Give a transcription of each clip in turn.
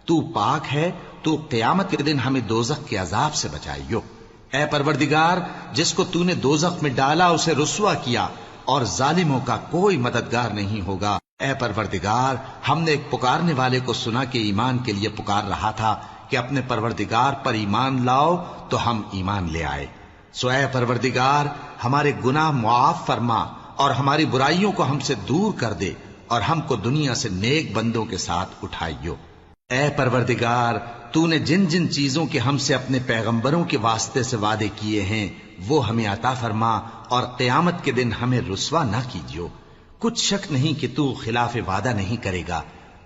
تو پاک ہے، تو قیامت کے دن ہمیں دوزخ کے عذاب سے بچائیو۔ اے پروردگار، جس کو تو نے دوزخ میں ڈالا اسے رسوا کیا، اور ظالموں کا کوئی مددگار نہیں ہوگا۔ اے پروردگار، ہم نے ایک پکارنے والے کو سنا کہ ایمان کے لیے پکار رہا تھا کہ اپنے پروردگار پر ایمان لاؤ، تو ہم ایمان لے آئے۔ سو اے پروردگار، ہمارے گناہ معاف فرما اور ہماری برائیوں کو ہم سے دور کر دے، اور ہم کو دنیا سے نیک بندوں کے ساتھ اٹھائیو۔ اے پروردگار، تو نے جن جن چیزوں کے ہم سے اپنے پیغمبروں کے واسطے سے وعدے کیے ہیں وہ ہمیں عطا فرما، اور قیامت کے دن ہمیں رسوا نہ کیجیو۔ کچھ شک نہیں کہ تو خلاف وعدہ نہیں کرے گا۔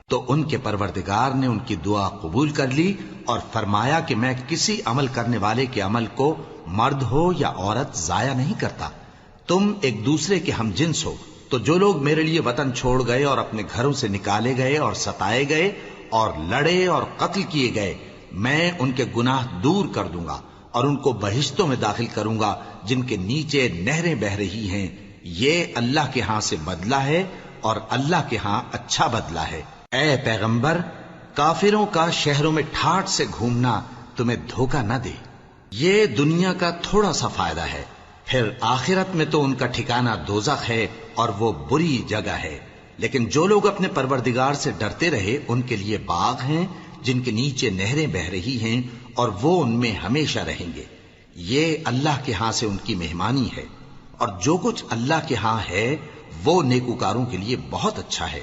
تو ان کے پروردگار نے ان کی دعا قبول کر لی اور فرمایا کہ میں کسی عمل کرنے والے کے عمل کو مرد ہو یا عورت ضائع نہیں کرتا۔ تم ایک دوسرے کے ہم جنس ہو، تو جو لوگ میرے لیے وطن چھوڑ گئے اور اپنے گھروں سے نکالے گئے اور ستائے گئے اور لڑے اور قتل کیے گئے، میں ان کے گناہ دور کر دوں گا اور ان کو بہشتوں میں داخل کروں گا جن کے نیچے نہریں بہہ رہی ہیں۔ یہ اللہ کے ہاں سے بدلہ ہے، اور اللہ کے ہاں اچھا بدلہ ہے۔ اے پیغمبر، کافروں کا شہروں میں ٹھاٹ سے گھومنا تمہیں دھوکہ نہ دے۔ یہ دنیا کا تھوڑا سا فائدہ ہے، پھر آخرت میں تو ان کا ٹھکانہ دوزخ ہے، اور وہ بری جگہ ہے۔ لیکن جو لوگ اپنے پروردگار سے ڈرتے رہے ان کے لیے باغ ہیں جن کے نیچے نہریں بہہ رہی ہیں، اور وہ ان میں ہمیشہ رہیں گے۔ یہ اللہ کے ہاں سے ان کی مہمانی ہے، اور جو کچھ اللہ کے ہاں ہے وہ نیکوکاروں کے لیے بہت اچھا ہے۔